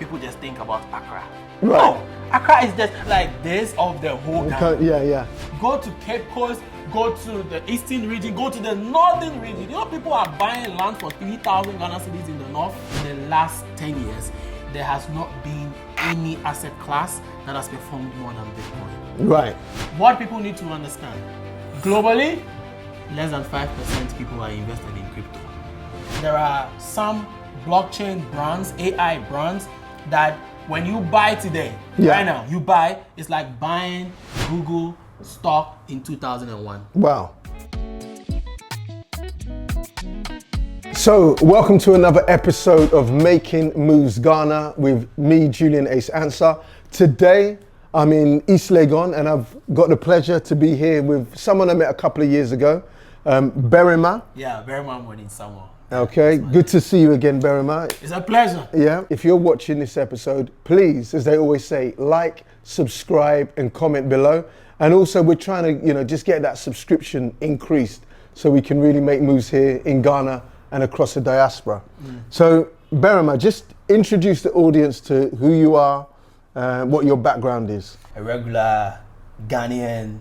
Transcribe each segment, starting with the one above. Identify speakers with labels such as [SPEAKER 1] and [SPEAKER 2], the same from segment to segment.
[SPEAKER 1] people just think about Accra.
[SPEAKER 2] Right.
[SPEAKER 1] No, Accra is just like this of the whole Ghana.
[SPEAKER 2] Yeah.
[SPEAKER 1] Go to Cape Coast, go to the eastern region, go to the northern region. You know, people are buying land for 3,000 Ghana cedis in the north. In the last 10 years, there has not been any asset class that has performed more than Bitcoin.
[SPEAKER 2] Right.
[SPEAKER 1] What people need to understand, globally, less than 5% people are invested in crypto. There are some blockchain brands, AI brands, that when you buy today, right now, you buy, it's like buying Google stock in 2001.
[SPEAKER 2] Wow. So, welcome to another episode of Making Moves Ghana with me, Julian Ansah. Today, I'm in East Legon and I've got the pleasure to be here with someone I met a couple of years ago, Barimah.
[SPEAKER 1] Yeah, Barimah Amoaning Samuel.
[SPEAKER 2] Okay, good to see you again, Barimah.
[SPEAKER 1] It's a pleasure.
[SPEAKER 2] Yeah, if you're watching this episode, please, as they always say, like, subscribe and comment below. And also we're trying to, just get that subscription increased so we can really make moves here in Ghana and across the diaspora. So, Barimah, just introduce the audience to who you are, what your background is.
[SPEAKER 1] A regular Ghanaian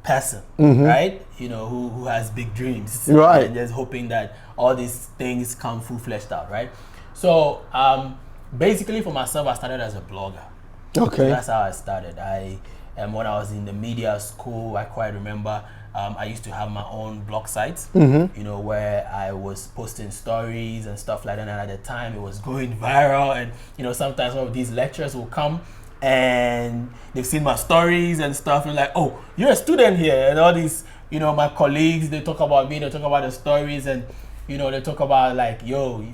[SPEAKER 1] person, right? Who has big dreams.
[SPEAKER 2] Right.
[SPEAKER 1] And just hoping that all these things come full-fleshed out, right? So, basically for myself, I started as a blogger.
[SPEAKER 2] Okay.
[SPEAKER 1] So that's how I started. When I was in the media school, I quite remember I used to have my own blog site, where I was posting stories and stuff like that. And at the time, it was going viral. And, sometimes some of these lecturers will come and they've seen my stories and stuff. And like, oh, you're a student here. And all these, my colleagues, they talk about me, they talk about the stories. And, they talk about like, yo,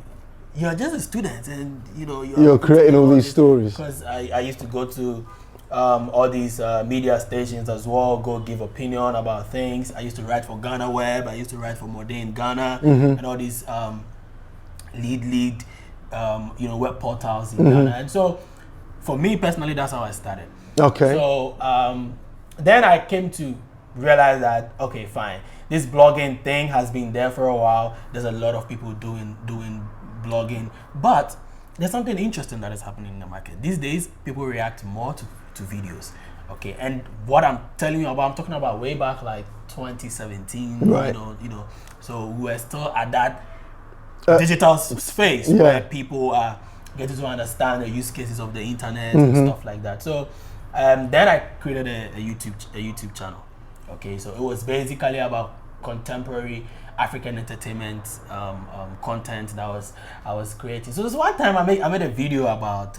[SPEAKER 1] you're just a student. And, you're
[SPEAKER 2] creating all these stories.
[SPEAKER 1] Because I used to go to all these media stations as well, go give opinion about things. I used to write for Ghana Web, I used to write for Wode in Ghana, and all these lead web portals in Ghana. And so for me personally, that's how I started.
[SPEAKER 2] Okay.
[SPEAKER 1] So then I came to realize that, okay, fine, this blogging thing has been there for a while. There's a lot of people doing blogging, but there's something interesting that is happening in the market. These days, people react more to videos, okay? And what I'm telling you about, I'm talking about way back like 2017,
[SPEAKER 2] right.
[SPEAKER 1] So we were still at that digital space where people are getting to understand the use cases of the internet and stuff like that. So then I created a YouTube channel, okay? So it was basically about contemporary African entertainment content that I was creating. So there's one time I made a video about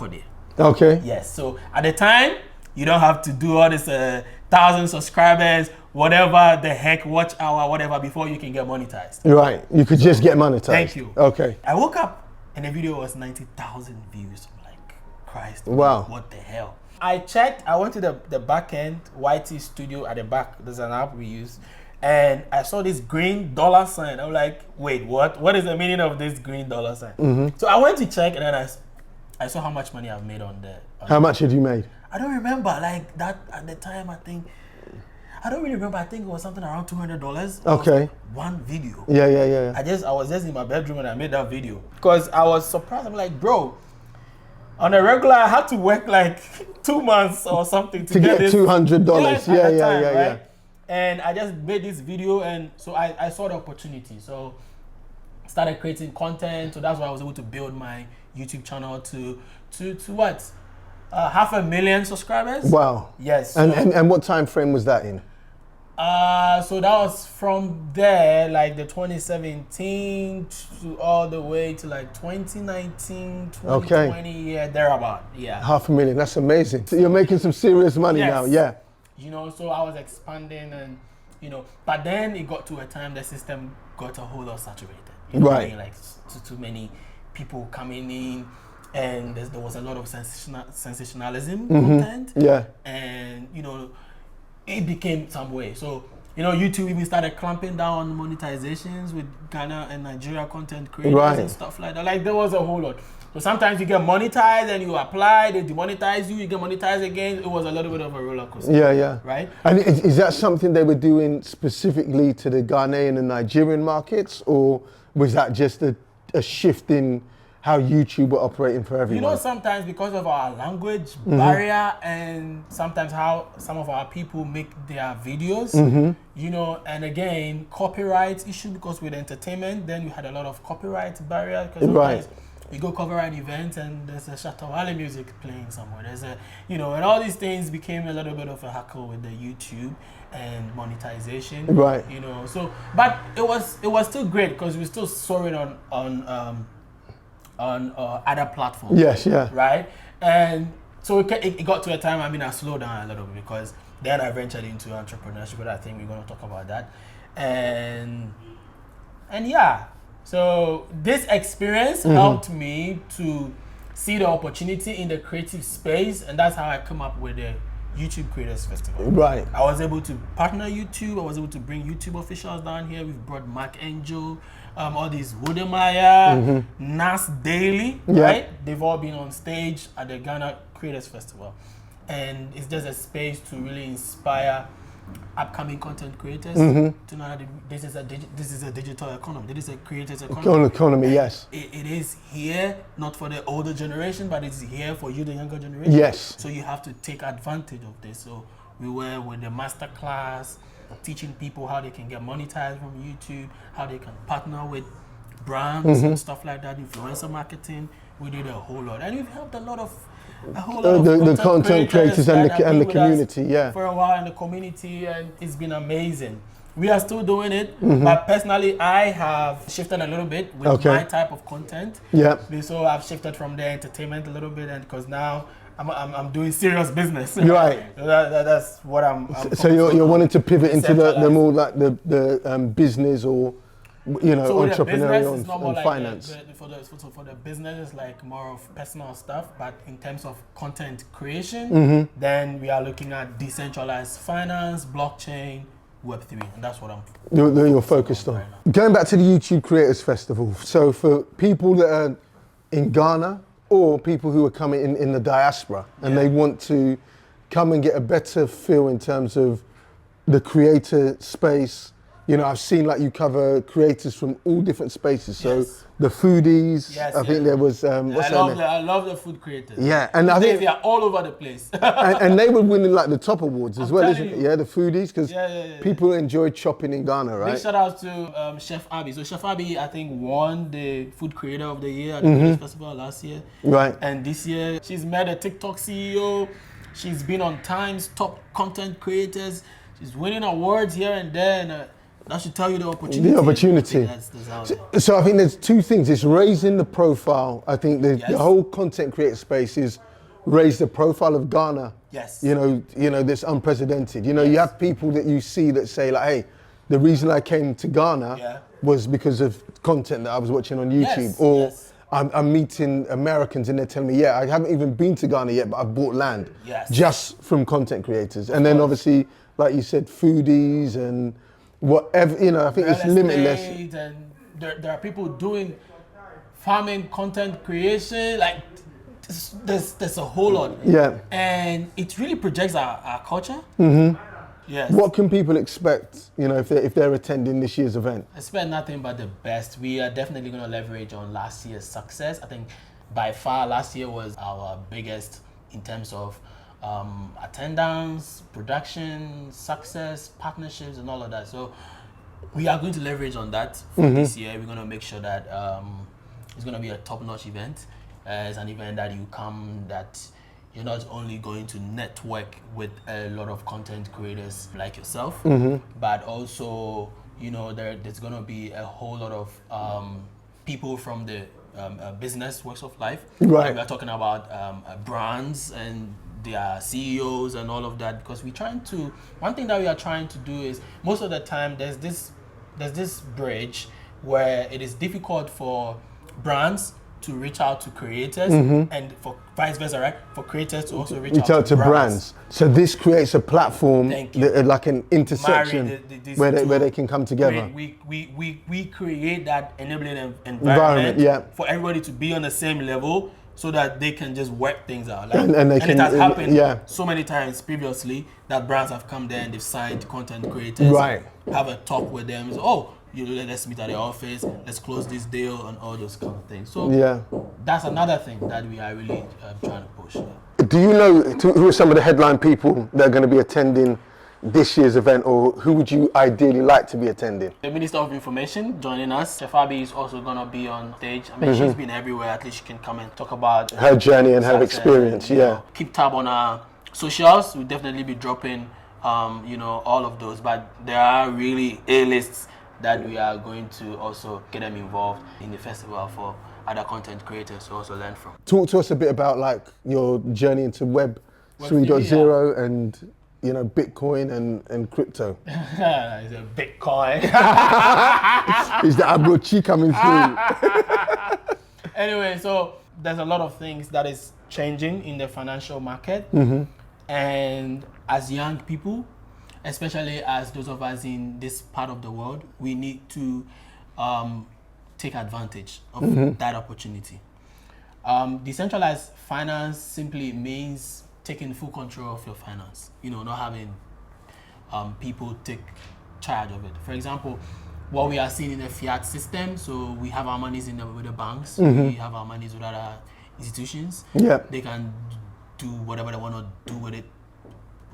[SPEAKER 1] Wode.
[SPEAKER 2] Okay.
[SPEAKER 1] Yes. So at the time, you don't have to do all this 1,000 subscribers, whatever the heck, watch hour, whatever, before you can get monetized.
[SPEAKER 2] Right. You could just get monetized.
[SPEAKER 1] Thank you.
[SPEAKER 2] Okay.
[SPEAKER 1] I woke up and the video was 90,000 views. I'm like, Christ.
[SPEAKER 2] Wow.
[SPEAKER 1] What the hell? I checked. I went to the back end, YT Studio at the back. There's an app we use. And I saw this green dollar sign. I'm like, wait, what? What is the meaning of this green dollar sign? So I went to check, and then I saw how much money I've made on there.
[SPEAKER 2] How much had you made?
[SPEAKER 1] I don't remember. Like that at the time, I don't really remember. I think it was something around $200.
[SPEAKER 2] Okay.
[SPEAKER 1] One video.
[SPEAKER 2] Yeah.
[SPEAKER 1] I was just in my bedroom and I made that video because I was surprised. I'm like, bro, on a regular, I had to work like 2 months or something to get this
[SPEAKER 2] $200. Yeah.
[SPEAKER 1] Right? And I just made this video, and so I saw the opportunity. So started creating content. So that's why I was able to build my YouTube channel to what? 500,000 subscribers.
[SPEAKER 2] Wow.
[SPEAKER 1] Yes.
[SPEAKER 2] And what time frame was that in?
[SPEAKER 1] So that was from there, like the 2017 to all the way to like 2019, 2020, thereabout. Yeah.
[SPEAKER 2] 500,000. That's amazing. So you're making some serious money now. Yeah.
[SPEAKER 1] So I was expanding and, but then it got to a time the system got a whole lot saturated.
[SPEAKER 2] Right.
[SPEAKER 1] Like too many people coming in, and there was a lot of sensationalism content.
[SPEAKER 2] Yeah.
[SPEAKER 1] And, it became some way. So, YouTube even started clamping down on monetizations with Ghana and Nigeria content creators and stuff like that. Like there was a whole lot. So sometimes you get monetized and you apply, they demonetize you, you get monetized again. It was a little bit of a roller coaster.
[SPEAKER 2] Yeah.
[SPEAKER 1] Right?
[SPEAKER 2] And is that something they were doing specifically to the Ghanaian and Nigerian markets, or was that just a shift in how YouTube were operating for everyone.
[SPEAKER 1] You know, sometimes because of our language barrier and sometimes how some of our people make their videos, you know, and again, copyright issue, because with entertainment, then you had a lot of copyright barrier, because sometimes you go cover an event and there's a Shatawale music playing somewhere. There's a, you know, and all these things became a little bit of a hackle with the YouTube and monetization.
[SPEAKER 2] Right.
[SPEAKER 1] You know, so, but it was still great because we still saw it on other platforms.
[SPEAKER 2] Yes, yeah.
[SPEAKER 1] Right? And so it got to a time, I mean, I slowed down a little bit because then I ventured into entrepreneurship, but I think we're going to talk about that. And yeah, so this experience helped me to see the opportunity in the creative space, and that's how I come up with the YouTube Creators Festival.
[SPEAKER 2] Right.
[SPEAKER 1] I was able to partner YouTube. I was able to bring YouTube officials down here. We've brought Mark Angel, all these Wode, Nas Daily, right? They've all been on stage at the Ghana Creators Festival. And it's just a space to really inspire upcoming content creators to know that this is a digital economy. This is a creators economy.
[SPEAKER 2] Yes.
[SPEAKER 1] It is here, not for the older generation, but it's here for you, the younger generation.
[SPEAKER 2] Yes.
[SPEAKER 1] So you have to take advantage of this. So we were with the master class, teaching people how they can get monetized from YouTube, how they can partner with brands and stuff like that, influencer marketing. We did a whole lot, and we've helped a whole lot of
[SPEAKER 2] content creators and the community,
[SPEAKER 1] for a while in the community, and it's been amazing. We are still doing it, but personally, I have shifted a little bit with my type of content.
[SPEAKER 2] Yeah.
[SPEAKER 1] So I've shifted from the entertainment a little bit, and because now I'm doing serious business.
[SPEAKER 2] Right.
[SPEAKER 1] So that's what I'm
[SPEAKER 2] so you're wanting to pivot into the more like the business or, you know,
[SPEAKER 1] so
[SPEAKER 2] entrepreneurial and
[SPEAKER 1] like
[SPEAKER 2] finance.
[SPEAKER 1] For the business, it's like more of personal stuff, but in terms of content creation, then we are looking at decentralized finance, blockchain, Web3, and that's what you're focused on.
[SPEAKER 2] Right now. Going back to the YouTube Creators Festival, so for people that are in Ghana or people who are coming in the diaspora and they want to come and get a better feel in terms of the creator space. You know, I've seen like you cover creators from all different spaces. So the foodies, I think there was, I
[SPEAKER 1] love the food creators.
[SPEAKER 2] Yeah, and I think
[SPEAKER 1] they are all over the place.
[SPEAKER 2] and they were winning like the top awards as well, isn't it?
[SPEAKER 1] You.
[SPEAKER 2] Yeah, the foodies, because people enjoy chopping in Ghana, right?
[SPEAKER 1] Big shout out to Chef Abby. So Chef Abby, I think, won the Food Creator of the Year at the Creators Festival last year.
[SPEAKER 2] Right.
[SPEAKER 1] And this year, she's met a TikTok CEO. She's been on Times Top Content Creators. She's winning awards here and there. And, that should tell you the opportunity.
[SPEAKER 2] The opportunity. So I think there's two things. It's raising the profile. I think the whole content creator space is raise the profile of Ghana.
[SPEAKER 1] Yes.
[SPEAKER 2] You know, this unprecedented. You know, you have people that you see that say like, hey, the reason I came to Ghana was because of content that I was watching on YouTube. Or I'm meeting Americans and they're telling me, I haven't even been to Ghana yet, but I've bought land just from content creators. And then obviously, like you said, foodies and whatever, you know, I think it's limitless.
[SPEAKER 1] And there are people doing farming, content creation, like there's a whole lot.
[SPEAKER 2] Yeah.
[SPEAKER 1] And it really projects our culture. Yes.
[SPEAKER 2] What can people expect, you know, if they're attending this year's event?
[SPEAKER 1] Expect nothing but the best. We are definitely going to leverage on last year's success. I think by far last year was our biggest in terms of attendance, production, success, partnerships, and all of that. So we are going to leverage on that for this year. We're going to make sure that it's going to be a top-notch event. It's an event that you come, that you're not only going to network with a lot of content creators like yourself, but also, you know, there's going to be a whole lot of people from the business works of life.
[SPEAKER 2] Right.
[SPEAKER 1] We're talking about brands and their CEOs and all of that, because one thing that we are trying to do is, most of the time there's this bridge where it is difficult for brands to reach out to creators and for vice versa, right? For creators to also reach out to brands.
[SPEAKER 2] So this creates a platform, like an intersection where they can come together.
[SPEAKER 1] We create that enabling environment for everybody to be on the same level, so that they can just work things out. Like, and it has happened so many times previously that brands have come there and they've signed content creators, have a talk with them. So, let's meet at the office, let's close this deal, and all those kind of things. So that's another thing that we are really trying to push.
[SPEAKER 2] Do you know who are some of the headline people that are going to be attending this year's event, or who would you ideally like to be attending?
[SPEAKER 1] The Minister of Information joining us. Fabi is also going to be on stage. I mean, she's been everywhere. At least she can come and talk about
[SPEAKER 2] her journey and her experience.
[SPEAKER 1] Keep tab on our socials. We'll definitely be dropping, all of those. But there are really A-lists that we are going to also get them involved in the festival for other content creators to also learn from. Talk
[SPEAKER 2] to us a bit about like your journey into Web 3.0 and Bitcoin and crypto.
[SPEAKER 1] It's a Bitcoin.
[SPEAKER 2] Is the Abrochi coming through?
[SPEAKER 1] Anyway, so there's a lot of things that is changing in the financial market. And as young people, especially as those of us in this part of the world, we need to take advantage of that opportunity. Decentralized finance simply means taking full control of your finance, not having people take charge of it. For example, what we are seeing in the fiat system, so we have our monies with the banks, we have our monies with other institutions. They can do whatever they want to do with it.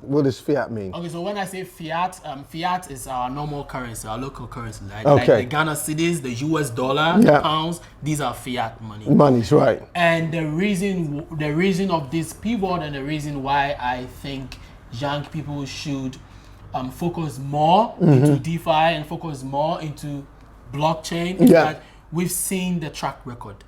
[SPEAKER 2] What does fiat mean?
[SPEAKER 1] Okay, so when I say fiat, fiat is our normal currency, our local currency. Like the Ghana cedis, the US dollar, the pounds, these are fiat money.
[SPEAKER 2] Money's right.
[SPEAKER 1] And the reason of this pivot and the reason why I think young people should focus more into DeFi and focus more into blockchain is that we've seen the track record.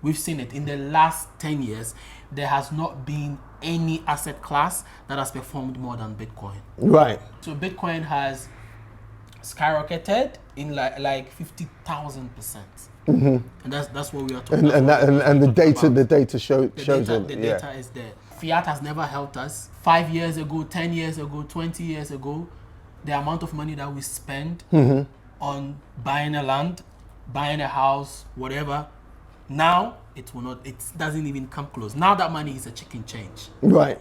[SPEAKER 1] We've seen it. In the last 10 years, there has not been any asset class that has performed more than Bitcoin.
[SPEAKER 2] Right.
[SPEAKER 1] So Bitcoin has skyrocketed in like 50,000%. And that's what we are talking about.
[SPEAKER 2] And the data shows it.
[SPEAKER 1] The data is there. Fiat has never helped us. 5 years ago, 10 years ago, 20 years ago, the amount of money that we spend on buying a land, buying a house, whatever, now it doesn't even come close. Now that money is a chicken change.
[SPEAKER 2] Right.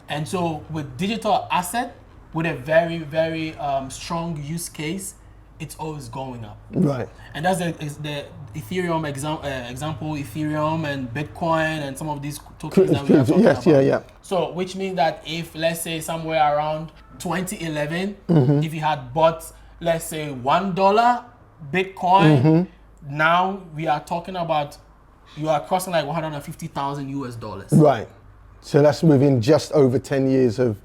[SPEAKER 1] And so with digital asset, with a very, very strong use case, it's always going up.
[SPEAKER 2] Right.
[SPEAKER 1] And that's the Ethereum example, Ethereum and Bitcoin and some of these tokens that we are talking about. So which means that if, let's say, somewhere around 2011, if you had bought, let's say, $1 Bitcoin, now we are talking about you are crossing like 150,000 US dollars.
[SPEAKER 2] Right. So that's within just over 10 years of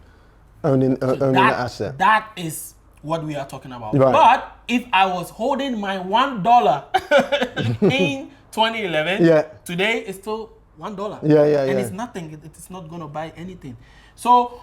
[SPEAKER 2] owning that asset.
[SPEAKER 1] That is what we are talking about.
[SPEAKER 2] Right.
[SPEAKER 1] But if I was holding my $1 in 2011, today it's still $1. And it's nothing. It's not going to buy anything. So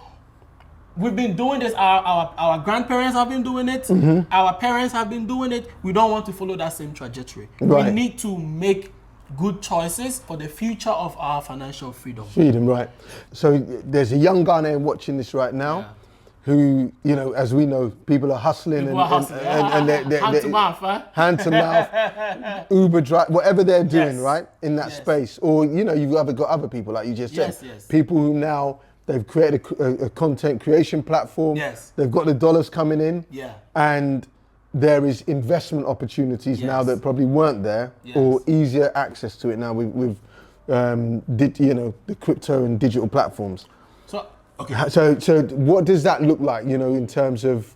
[SPEAKER 1] we've been doing this. Our grandparents have been doing it. Our parents have been doing it. We don't want to follow that same trajectory.
[SPEAKER 2] Right.
[SPEAKER 1] We need to make good choices for the future of our financial freedom.
[SPEAKER 2] Right. So there's a young Ghanaian watching this right now who, as we know, people are hustling and they're hand to mouth, Uber drive, whatever they're doing, right, in that space. Or, you've got other people, like you just said, people who now, they've created a content creation platform. They've got the dollars coming in. And there is investment opportunities now that probably weren't there, or easier access to it now with the crypto and digital platforms. So what does that look like, in terms of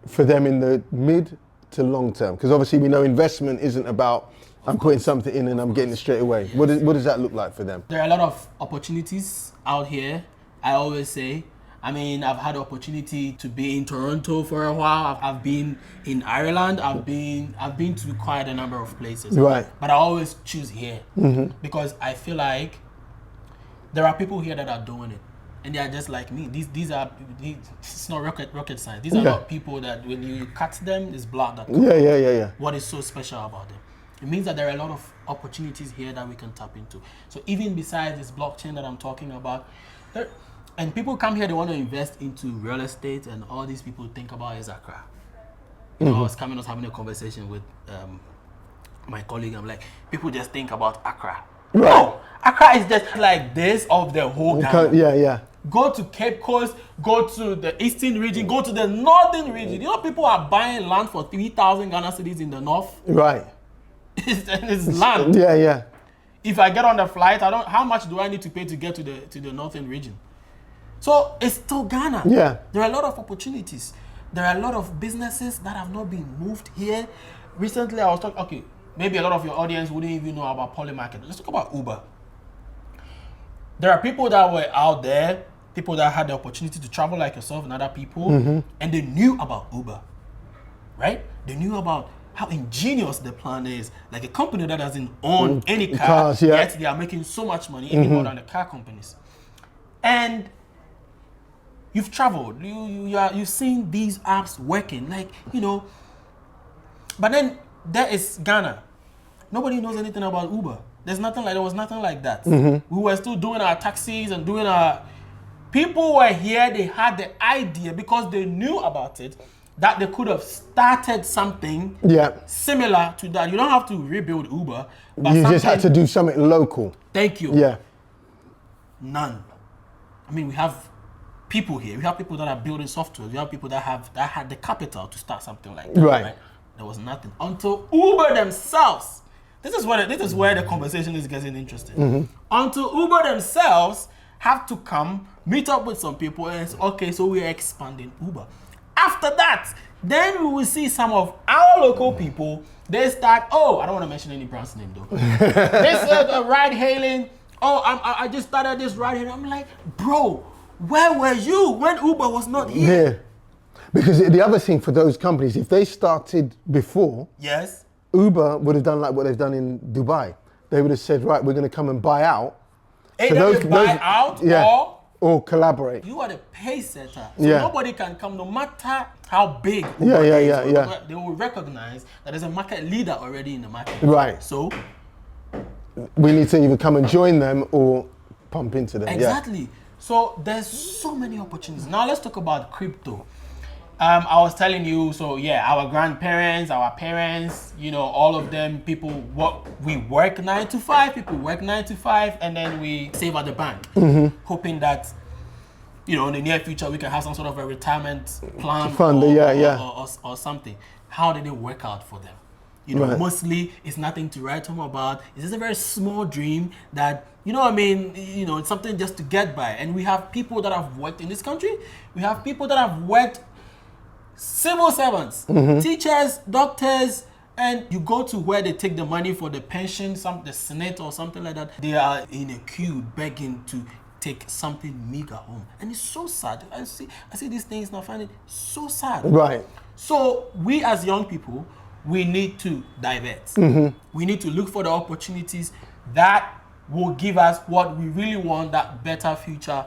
[SPEAKER 2] for them in the mid to long term? Because obviously we know investment isn't about I'm putting something in and I'm getting it straight away. What does that look like for them?
[SPEAKER 1] There are a lot of opportunities out here. I always say, I've had the opportunity to be in Toronto for a while. I've been in Ireland. I've been to quite a number of places.
[SPEAKER 2] Right.
[SPEAKER 1] But I always choose here because I feel like there are people here that are doing it, and they are just like me. It's not rocket science. These are not people that when you cut them, it's blood that comes. What is so special about them? It means that there are a lot of opportunities here that we can tap into. So even besides this blockchain that I'm talking about, and people come here, they want to invest into real estate, and all these people think about is Accra. I was having a conversation with my colleague. I'm like, people just think about Accra.
[SPEAKER 2] Right.
[SPEAKER 1] No, Accra is just like this of the whole Ghana. Go to Cape Coast, go to the eastern region, go to the northern region. You know, people are buying land for 3,000 Ghana cedis in the north.
[SPEAKER 2] Right.
[SPEAKER 1] It's land.
[SPEAKER 2] Yeah, yeah.
[SPEAKER 1] If I get on the flight, how much do I need to pay to get to the northern region? So it's still Ghana.
[SPEAKER 2] Yeah.
[SPEAKER 1] There are a lot of opportunities. There are a lot of businesses that have not been moved here. Recently, I was talking, okay, maybe a lot of your audience wouldn't even know about Polymarket. Let's talk about Uber. There are people that were out there, people that had the opportunity to travel like yourself and other people, and they knew about Uber, right? They knew about how ingenious the plan is. Like a company that doesn't own any car,
[SPEAKER 2] cars, yeah.
[SPEAKER 1] yet they are making so much money, even more than the car companies. And you've traveled, you've seen these apps working, like, you know. But then there is Ghana. Nobody knows anything about Uber. There was nothing like that. We were still doing our taxis and doing our. People were here. They had the idea because they knew about it that they could have started something similar to that. You don't have to rebuild Uber, but
[SPEAKER 2] you just had to do something local.
[SPEAKER 1] Thank you.
[SPEAKER 2] Yeah.
[SPEAKER 1] None. I mean, we have people here. We have people that are building software. We have people that had the capital to start something like that.
[SPEAKER 2] Right.
[SPEAKER 1] There was nothing until Uber themselves. This is where the conversation is getting interesting. Until Uber themselves have to come meet up with some people and say, okay, so we're expanding Uber. After that, then we will see some of our local people. They start. Oh, I don't want to mention any brand's name though. They said ride hailing. Oh, I just started this ride hailing. I'm like, bro, where were you when Uber was not here?
[SPEAKER 2] Yeah. Because the other thing for those companies, if they started before,
[SPEAKER 1] yes,
[SPEAKER 2] Uber would have done like what they've done in Dubai. They would have said, right, we're going to come and buy out.
[SPEAKER 1] Either buy out
[SPEAKER 2] or collaborate.
[SPEAKER 1] You are the pace setter. So nobody can come, no matter how big Uber They will recognize that there's a market leader already in the market.
[SPEAKER 2] Right.
[SPEAKER 1] So
[SPEAKER 2] we need to either come and join them or pump into them.
[SPEAKER 1] Exactly.
[SPEAKER 2] Yeah.
[SPEAKER 1] So there's so many opportunities. Now let's talk about crypto. I was telling you, so yeah, our grandparents, our parents, you know, all of them, we work 9 to 5, people work 9 to 5, and then we save at the bank, hoping that, you know, in the near future, we can have some sort of a retirement plan or something. How did it work out for them? You know, mostly it's nothing to write home about. It's just a very small dream that, you know what I mean, you know, it's something just to get by. And we have people that have worked in this country. We have people that have worked civil servants, teachers, doctors, and you go to where they take the money for the pension, the Senate or something like that. They are in a queue begging to take something meager home. And it's so sad. I see these things and I find it so sad.
[SPEAKER 2] Right.
[SPEAKER 1] So we as young people, we need to divert. We need to look for the opportunities that will give us what we really want, that better future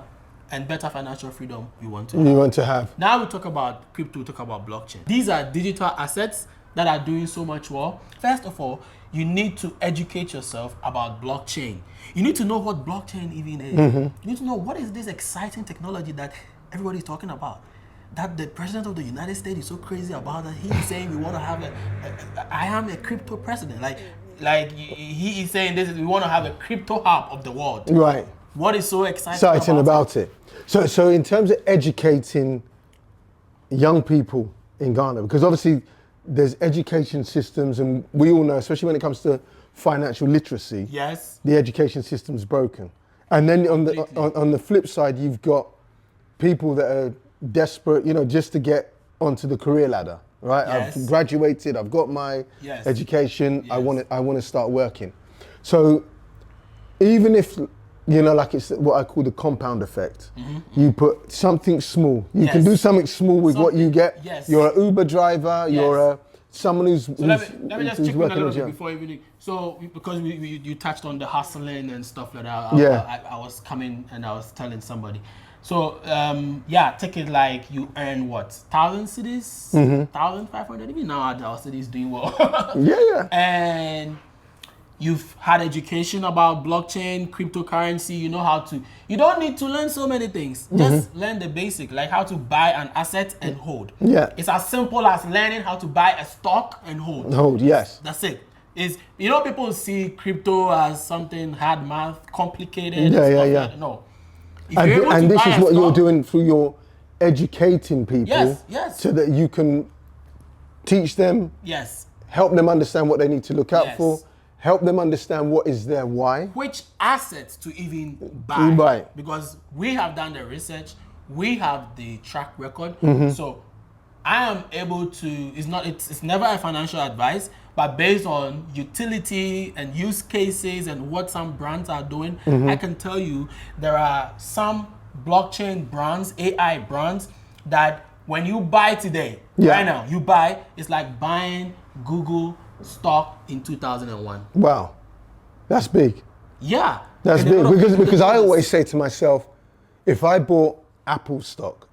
[SPEAKER 1] and better financial freedom we want to have. Now we talk about crypto, we talk about blockchain. These are digital assets that are doing so much well. First of all, you need to educate yourself about blockchain. You need to know what blockchain even is. You need to know what is this exciting technology that everybody's talking about. That the president of the United States is so crazy about that. He's saying we want to have I am a crypto president. Like he is saying we want to have a crypto hub of the world.
[SPEAKER 2] Right.
[SPEAKER 1] What is so exciting
[SPEAKER 2] about it? So in terms of educating young people in Ghana, because obviously there's education systems, and we all know, especially when it comes to financial literacy, the education system's broken. And then on the flip side, you've got people that are desperate, you know, just to get onto the career ladder, right? I've graduated, I've got my education, I want to start working. So even if, you know, like it's what I call the compound effect. You put something small. You can do something small with what you get. You're an Uber driver. You're someone who's. So
[SPEAKER 1] let me just chip in a little bit before you. So because you touched on the hustling and stuff like that. I was coming and I was telling somebody. So take it like you earn what, 1,000 cedis, 1,500. Even now our city is doing well. And you've had education about blockchain, cryptocurrency, you know how to, you don't need to learn so many things. Just learn the basic, like how to buy an asset and hold. It's as simple as learning how to buy a stock and hold. That's it. You know, people see crypto as something hard math, complicated. No.
[SPEAKER 2] And this is what you're doing through your educating people.
[SPEAKER 1] Yes.
[SPEAKER 2] So that you can teach them.
[SPEAKER 1] Yes.
[SPEAKER 2] Help them understand what they need to look out for. Help them understand what is their why.
[SPEAKER 1] Which assets to even buy.
[SPEAKER 2] Right.
[SPEAKER 1] Because we have done the research, we have the track record. So I am able to, it's never a financial advice, but based on utility and use cases and what some brands are doing, I can tell you there are some blockchain brands, AI brands, that when you buy today, right now, you buy, it's like buying Google stock in 2001.
[SPEAKER 2] Wow, that's big.
[SPEAKER 1] Yeah.
[SPEAKER 2] That's big, because I always say to myself, if I bought Apple stock,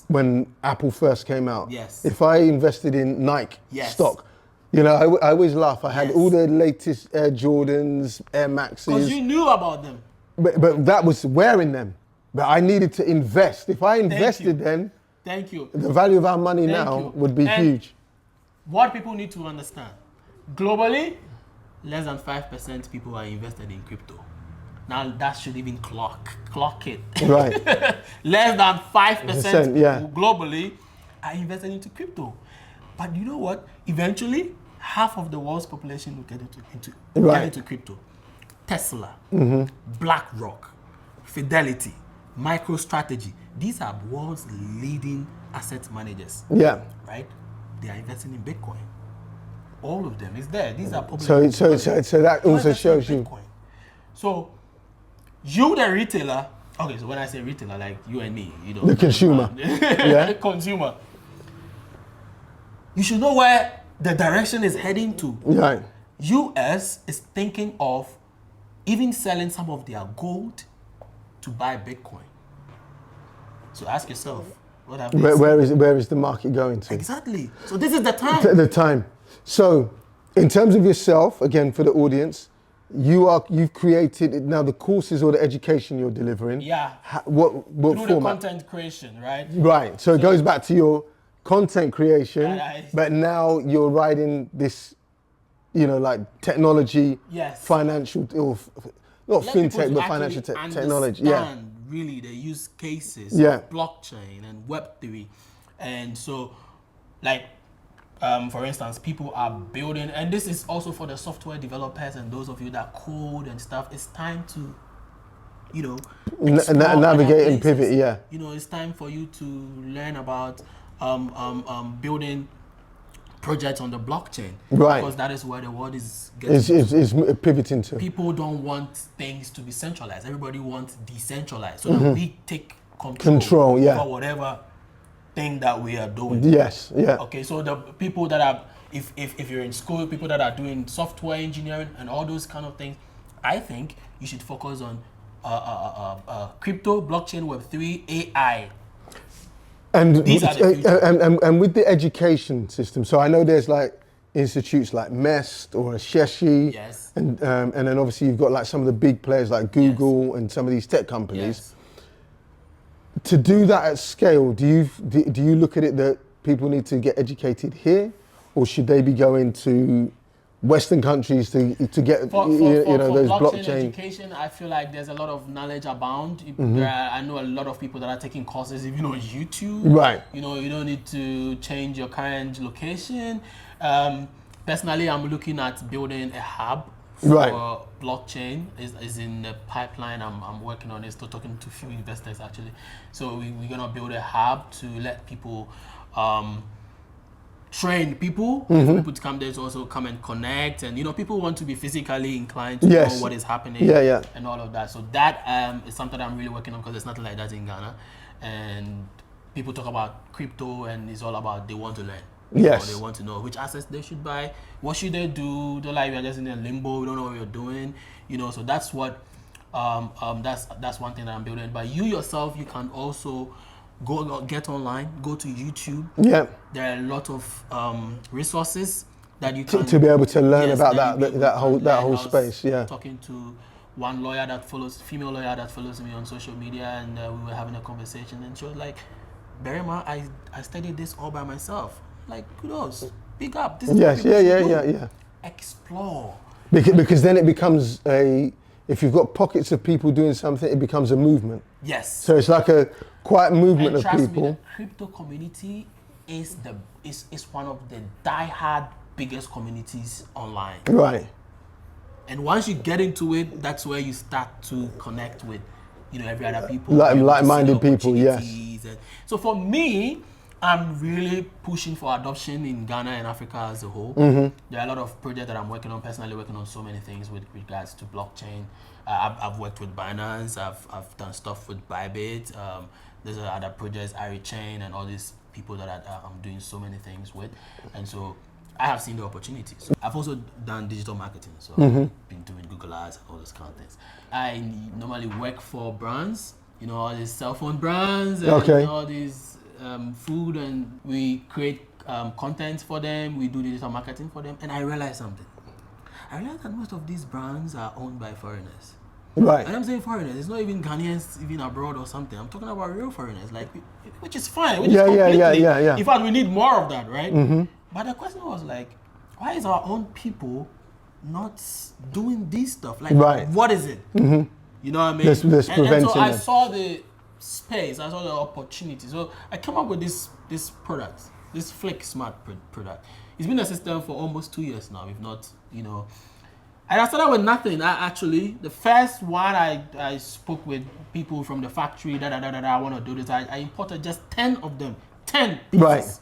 [SPEAKER 2] when Apple first came out, if I invested in Nike stock, you know, I always laugh. I had all the latest Air Jordans, Air Maxes.
[SPEAKER 1] Because you knew about them.
[SPEAKER 2] But that was wearing them. But I needed to invest. If I invested then, the value of our money now would be huge.
[SPEAKER 1] What people need to understand, globally, less than 5% people are invested in crypto. Now that should even clock it.
[SPEAKER 2] Right.
[SPEAKER 1] Less than 5% globally are invested into crypto. But you know what? Eventually, half of the world's population will get into crypto. Tesla, BlackRock, Fidelity, MicroStrategy. These are world's leading asset managers.
[SPEAKER 2] Yeah.
[SPEAKER 1] Right? They are investing in Bitcoin. All of them is there. These are public.
[SPEAKER 2] So that also shows you.
[SPEAKER 1] So you, the retailer. Okay, so when I say retailer, like you and me, you know,
[SPEAKER 2] the consumer.
[SPEAKER 1] The consumer. You should know where the direction is heading to.
[SPEAKER 2] Right.
[SPEAKER 1] US is thinking of even selling some of their gold to buy Bitcoin. So ask yourself, what have they
[SPEAKER 2] where is the market going to?
[SPEAKER 1] Exactly. So this is the time.
[SPEAKER 2] The time. So, in terms of yourself, again for the audience, you've created now the courses or the education you're delivering.
[SPEAKER 1] Yeah.
[SPEAKER 2] What
[SPEAKER 1] through
[SPEAKER 2] format?
[SPEAKER 1] The content creation, right?
[SPEAKER 2] Right. So it goes back to your content creation, but now you're riding this, you know, like technology, financial or not fintech, but financial technology. Yeah.
[SPEAKER 1] Really, the use cases of blockchain and Web3, and so, like, for instance, people are building, and this is also for the software developers and those of you that code and stuff. It's time to, you know,
[SPEAKER 2] navigate and pivot. Yeah.
[SPEAKER 1] You know, it's time for you to learn about building projects on the blockchain,
[SPEAKER 2] right?
[SPEAKER 1] Because that is where the world is getting.
[SPEAKER 2] Is pivoting to.
[SPEAKER 1] People don't want things to be centralized. Everybody wants decentralized, so that we take control over whatever thing that we are doing.
[SPEAKER 2] Yes. Yeah.
[SPEAKER 1] Okay. So the people that are, if you're in school, people that are doing software engineering and all those kind of things, I think you should focus on crypto, blockchain, Web3, AI.
[SPEAKER 2] And with the education system, so I know there's like institutes like MEST or Sheshi, and then obviously you've got like some of the big players like Google and some of these tech companies. To do that at scale, do you look at it that people need to get educated here, or should they be going to Western countries to get those blockchain
[SPEAKER 1] education? I feel like there's a lot of knowledge abound. I know a lot of people that are taking courses even on YouTube.
[SPEAKER 2] Right.
[SPEAKER 1] You know, you don't need to change your current location. Personally, I'm looking at building a hub for blockchain. Is in the pipeline. I'm working on it. Still talking to a few investors actually. So we're gonna build a hub to let people. Train people, for people to come there to also come and connect, and you know, people want to be physically inclined to know what is happening, and all of that. So that is something that I'm really working on, because there's nothing like that in Ghana, and people talk about crypto, and it's all about they want to learn. They want to know which assets they should buy, what should they do. They're like, we're just in a limbo, we don't know what we're doing, you know. So that's what that's one thing that I'm building. But you yourself, you can also go get online, go to YouTube. Yeah, there are a lot of resources that you can
[SPEAKER 2] to be able to learn about that whole space. Yeah,
[SPEAKER 1] talking to one lawyer that female lawyer that follows me on social media, and we were having a conversation, and she was like, "Barimah, I studied this all by myself." Like, kudos, big up. This is
[SPEAKER 2] yeah. Explore
[SPEAKER 1] because
[SPEAKER 2] then it becomes a if you've got pockets of people doing something, it becomes a movement.
[SPEAKER 1] Yes.
[SPEAKER 2] So it's like a quiet movement
[SPEAKER 1] And
[SPEAKER 2] of
[SPEAKER 1] trust
[SPEAKER 2] people.
[SPEAKER 1] me, the crypto community is one of the die-hard biggest communities online.
[SPEAKER 2] Right.
[SPEAKER 1] And once you get into it, that's where you start to connect with, every other people.
[SPEAKER 2] Like-minded people, yes.
[SPEAKER 1] And so for me, I'm really pushing for adoption in Ghana and Africa as a whole. There are a lot of projects that I'm working on, personally working on so many things with regards to blockchain. I've worked with Binance, I've done stuff with Bybit. There's other projects, Chain, and all these people that I'm doing so many things with. And so I have seen the opportunities. I've also done digital marketing, so I've been doing Google Ads and all those kind of things. I normally work for brands, all these cell phone brands and all these food, and we create content for them, we do digital marketing for them, and I realized something. I realized that most of these brands are owned by foreigners.
[SPEAKER 2] Right.
[SPEAKER 1] And I'm saying foreigners, it's not even Ghanaians, even abroad or something. I'm talking about real foreigners, which is fine.
[SPEAKER 2] Yeah.
[SPEAKER 1] In fact, we need more of that, right? But the question was why is our own people not doing this stuff? What is it? You know what I mean?
[SPEAKER 2] There's
[SPEAKER 1] and so I saw the space, I saw the opportunity. So I came up with this product, this Flick Smart product. It's been a system for almost 2 years now, if not, And I started with nothing. The first one, I spoke with people from the factory, I want to do this. I imported just 10 of them, 10 pieces.
[SPEAKER 2] Right.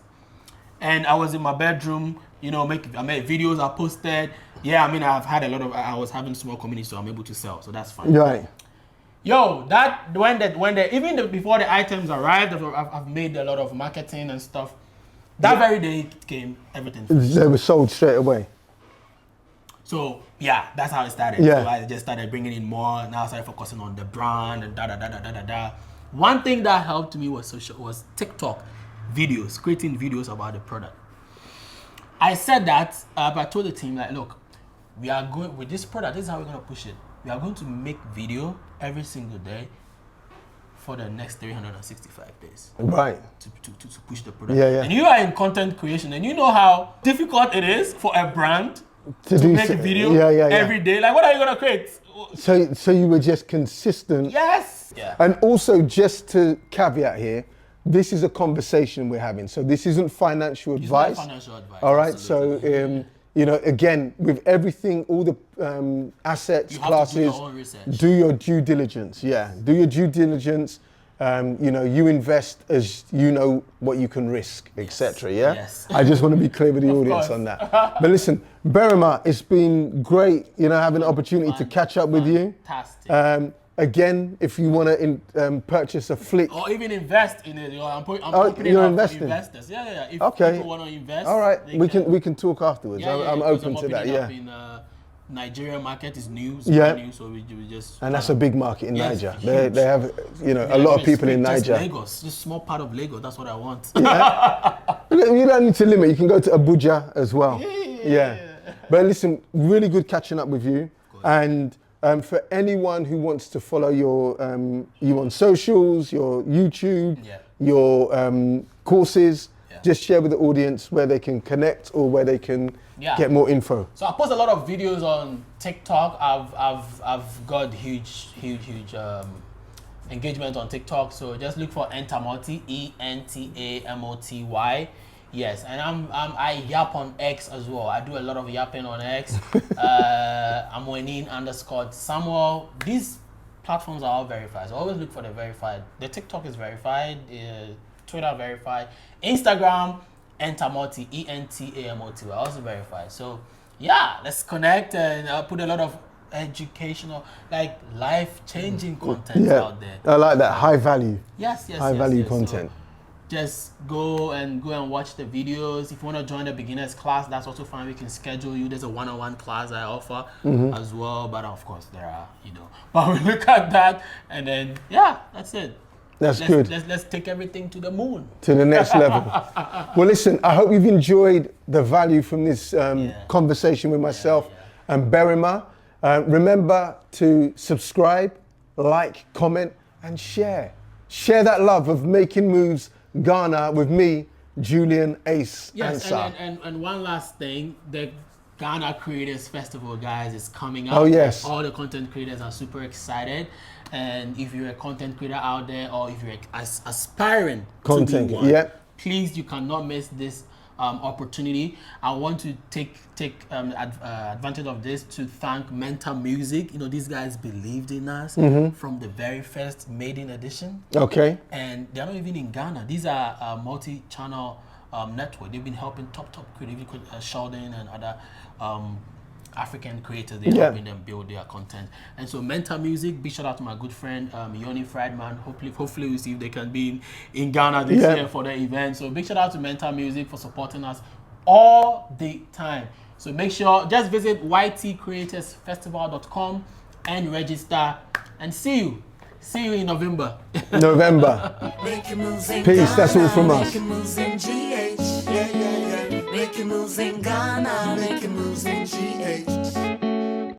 [SPEAKER 1] And I was in my bedroom, I made videos, I posted. Yeah, I've had I was having small community, so I'm able to sell, so that's fine.
[SPEAKER 2] Right.
[SPEAKER 1] Yo, before the items arrived, I've made a lot of marketing and stuff. That very day it came, everything finished.
[SPEAKER 2] They were sold straight away.
[SPEAKER 1] So yeah, that's how it started.
[SPEAKER 2] Yeah.
[SPEAKER 1] So I just started bringing in more. Now I started focusing on the brand and One thing that helped me was TikTok videos, creating videos about the product. I said that, but I told the team look, we are going with this product. This is how we're going to push it. We are going to make video every single day for the next 365 days.
[SPEAKER 2] Right.
[SPEAKER 1] To push the product.
[SPEAKER 2] Yeah.
[SPEAKER 1] And you are in content creation, and you know how difficult it is for a brand to make a video every day. What are you going to create?
[SPEAKER 2] So you were just consistent.
[SPEAKER 1] Yes. Yeah.
[SPEAKER 2] And also, just to caveat here, this is a conversation we're having. So this isn't financial advice.
[SPEAKER 1] It's not financial advice.
[SPEAKER 2] All right.
[SPEAKER 1] Absolutely.
[SPEAKER 2] So, again, with everything, all the assets,
[SPEAKER 1] you
[SPEAKER 2] classes,
[SPEAKER 1] have to do your own research.
[SPEAKER 2] Do your due diligence. Yeah. Do your due diligence. You invest as you know what you can risk, etc. Yeah.
[SPEAKER 1] Yes.
[SPEAKER 2] I just want to be clear with the audience on that. But listen, Barimah, it's been great, having the opportunity to catch up with you.
[SPEAKER 1] Fantastic.
[SPEAKER 2] Again, if you want to purchase a Flick.
[SPEAKER 1] Or even invest in it. I'm opening
[SPEAKER 2] you're
[SPEAKER 1] up
[SPEAKER 2] investing?
[SPEAKER 1] for investors. Yeah. If
[SPEAKER 2] Okay.
[SPEAKER 1] people want to invest.
[SPEAKER 2] All right, we can talk afterwards. I'm open to that. Yeah.
[SPEAKER 1] In, Nigerian market is new. New, so we just.
[SPEAKER 2] And that's a big market in Niger.
[SPEAKER 1] Huge.
[SPEAKER 2] They have a lot of people in Niger.
[SPEAKER 1] Just Lagos, just small part of Lagos. That's what I want.
[SPEAKER 2] Yeah. You don't need to limit. You can go to Abuja as well. Yeah. But listen, really good catching up with you. And for anyone who wants to follow you on socials, your YouTube, your courses, just share with the audience where they can connect or where they can get more info.
[SPEAKER 1] So I post a lot of videos on TikTok. I've got huge engagement on TikTok. So just look for Entamoty, Entamoty. Yes, and I yap on X as well. I do a lot of yapping on X. Amoaning Samuel. These platforms are all verified. So always look for the verified. The TikTok is verified. Twitter verified. Instagram, Entamoty, Entamoty. We're also verified. So yeah, let's connect and put a lot of educational, life-changing content out there.
[SPEAKER 2] I like that. High value.
[SPEAKER 1] Yes.
[SPEAKER 2] High value content.
[SPEAKER 1] So, just go and watch the videos. If you want to join the beginners class, that's also fine. We can schedule you. There's a one-on-one class I offer as well. But of course, there are, But we look at that, and then that's it.
[SPEAKER 2] That's good.
[SPEAKER 1] Let's take everything to the moon.
[SPEAKER 2] To the next level. Well, listen, I hope you've enjoyed the value from this conversation with myself and Barimah. Remember to subscribe, like, comment, and share. Share that love of making moves Ghana with me, Julian Ace
[SPEAKER 1] Yes,
[SPEAKER 2] Ansah.
[SPEAKER 1] and one last thing, the Ghana Creators Festival, guys, is coming up.
[SPEAKER 2] Oh, yes.
[SPEAKER 1] All the content creators are super excited. And if you're a content creator out there, or if you're aspiring
[SPEAKER 2] content,
[SPEAKER 1] to be one,
[SPEAKER 2] yeah,
[SPEAKER 1] please, you cannot miss this opportunity. I want to take advantage of this to thank Mental Music. You know, these guys believed in us from the very first maiden edition.
[SPEAKER 2] Okay.
[SPEAKER 1] And they're not even in Ghana. These are a multi-channel network. They've been helping top creators, Sheldon and other African creators. They're helping them build their content. And so Mental Music, big shout out to my good friend Yoni Friedman. Hopefully we see if they can be in Ghana this year for the event. So big shout out to Mental Music for supporting us all the time. So make sure, just visit ytcreatorsfestival.com and register, and see you in November.
[SPEAKER 2] Peace, that's all from us.
[SPEAKER 3] Making moves in GH. Making moves in Ghana. Making moves in GH.